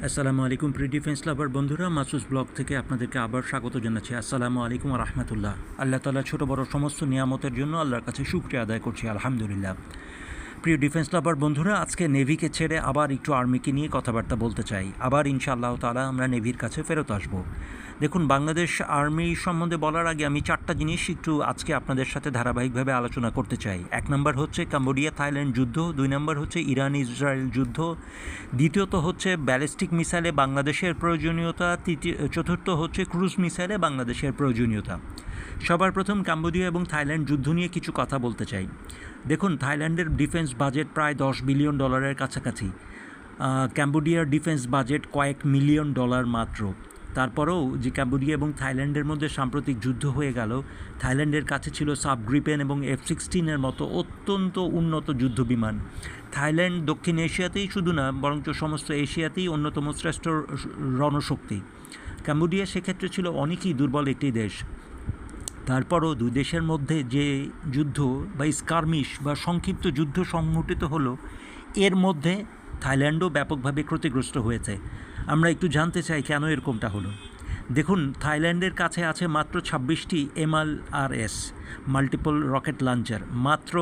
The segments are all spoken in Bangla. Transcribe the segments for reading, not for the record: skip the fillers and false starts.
আসসালামু আলাইকুম প্রি ডিফেন্স লাভার বন্ধুরা, মাসুস ব্লগ থেকে আপনাদেরকে আবার স্বাগত জানাচ্ছি। আসসালামু আলাইকুম রহমতুল্লাহ। আল্লাহ তাআলা ছোটো বড় সমস্ত নিয়ামতের জন্য আল্লাহর কাছে শুকরিয়া আদায় করছি, আলহামদুলিল্লাহ। প্রিয় ডিফেন্স লাভার বন্ধুরা, আজকে নেভিকে ছেড়ে আবার একটু আর্মিকে নিয়ে কথাবার্তা বলতে চাই। আবার ইনশাআল্লাহ তাআলা আমরা নেভির কাছে ফেরত আসব। দেখুন, বাংলাদেশ আর্মি সম্বন্ধে বলার আগে আমি চারটা জিনিস একটু আজকে আপনাদের সাথে ধারাবাহিকভাবে আলোচনা করতে চাই। এক নম্বর হচ্ছে কম্বোডিয়া থাইল্যান্ড যুদ্ধ, দুই নম্বর হচ্ছে ইরান ইসরায়েল যুদ্ধ, দ্বিতীয়ত হচ্ছে ব্যালিস্টিক মিসাইলে বাংলাদেশের প্রয়োজনীয়তা, চতুর্থ হচ্ছে ক্রুজ মিসাইলে বাংলাদেশের প্রয়োজনীয়তা। সবার প্রথম কম্বোডিয়া এবং থাইল্যান্ড যুদ্ধ নিয়ে কিছু কথা বলতে চাই। দেখুন, থাইল্যান্ডের ডিফেন্স বাজেট প্রায় $10 বিলিয়ন কাছাকাছি। কম্বোডিয়ার ডিফেন্স বাজেট কয়েক মিলিয়ন ডলার মাত্র। তারপরেও যে কম্বোডিয়া এবং থাইল্যান্ডের মধ্যে সাম্প্রতিক যুদ্ধ হয়ে গেল, থাইল্যান্ডের কাছে ছিল সাবগ্রিপেন এবং F-16 মতো অত্যন্ত উন্নত যুদ্ধ বিমান। থাইল্যান্ড দক্ষিণ এশিয়াতেই শুধু না, বরঞ্চ সমস্ত এশিয়াতেই অন্যতম শ্রেষ্ঠ রণশক্তি। কম্বোডিয়া সেক্ষেত্রে ছিল অনেকই দুর্বল একটি দেশ। তারপরও দুই দেশের মধ্যে যে যুদ্ধ বা স্কারমিশ বা সংক্ষিপ্ত যুদ্ধ সংঘটিত হলো, এর মধ্যে থাইল্যান্ডও ব্যাপকভাবে ক্ষতিগ্রস্ত হয়েছে। আমরা একটু জানতে চাই কেন এরকমটা হলো। দেখুন, থাইল্যান্ডের কাছে আছে মাত্র 26টি MLRS মাল্টিপল রকেট লঞ্চার, মাত্র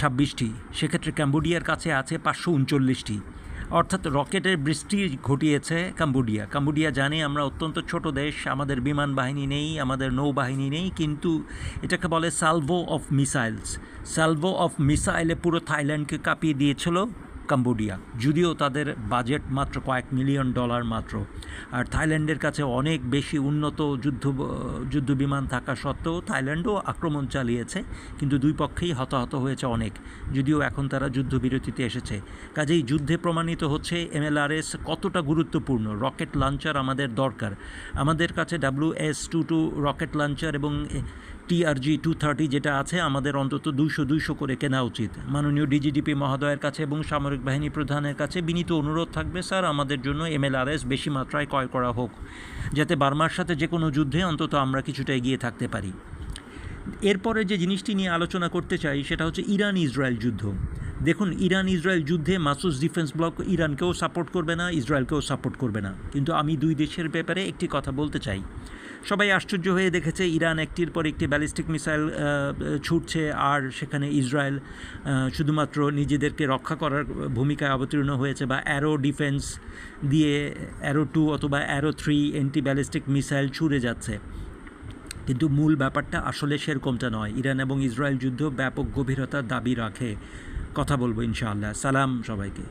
26টি। সেক্ষেত্রে কম্বোডিয়ার কাছে আছে 539টি। অর্থাৎ রকেটের বৃষ্টি ঘটিয়েছে কম্বোডিয়া জানে আমরা অত্যন্ত ছোট দেশ, আমাদের বিমান বাহিনী নেই, আমাদের নৌবাহিনী নেই, কিন্তু এটাকে বলে সালভো অফ মিসাইলে পুরো থাইল্যান্ডকে কাঁপিয়ে দিয়েছিল কম্বোডিয়া, যদিও তাদের বাজেট মাত্র কয়েক মিলিয়ন ডলার মাত্র। আর থাইল্যান্ডের কাছে অনেক বেশি উন্নত যুদ্ধ বিমান থাকা সত্ত্বেও থাইল্যান্ডও আক্রমণ চালিয়েছে, কিন্তু দুই পক্ষেই হতাহত হয়েছে অনেক, যদিও এখন তারা যুদ্ধবিরতিতে এসেছে। কাজেই যুদ্ধে প্রমাণিত হচ্ছে MLRS কতটা গুরুত্বপূর্ণ। রকেট লঞ্চার আমাদের দরকার। আমাদের কাছে WS-22 রকেট লঞ্চার এবং TRG-230 যেটা আছে, আমাদের অন্তত 200 করে কেনা উচিত। মাননীয় DGDP মহোদয়ের কাছে এবং সামরিক বাহিনী প্রধানের কাছে বিনীত অনুরোধ থাকবে, স্যার আমাদের জন্য MLRS বেশি মাত্রায় ক্রয় করা হোক, যাতে বার্মার সাথে যে কোনো যুদ্ধে অন্তত আমরা কিছুটা এগিয়ে থাকতে পারি। এরপরে যে জিনিসটি নিয়ে আলোচনা করতে চাই সেটা হচ্ছে ইরান ইসরায়েল যুদ্ধ। দেখুন, ইরান ইসরায়েল যুদ্ধে মাসুস ডিফেন্স ব্লক ইরানকেও সাপোর্ট করবে না, ইসরায়েলকেও সাপোর্ট করবে না, কিন্তু আমি দুই দেশের ব্যাপারে একটি কথা বলতে চাই। সবাই আশ্চর্য হয়ে দেখেছে ইরান একটির পর একটি ব্যালিস্টিক মিসাইল ছুটছে, আর সেখানে ইসরায়েল শুধুমাত্র নিজেদেরকে রক্ষা করার ভূমিকায় অবতীর্ণ হয়েছে, বা অ্যারো ডিফেন্স দিয়ে অ্যারো 2 অথবা অ্যারো 3 অ্যান্টি ব্যালিস্টিক মিসাইল ছুড়ে যাচ্ছে। কিন্তু মূল ব্যাপারটা আসলে সেরকমটা নয়। ইরান এবং ইসরায়েল যুদ্ধ ব্যাপক গভীরতার দাবি রাখে। কথা বলবো ইনশাআল্লাহ। সালাম সবাইকে।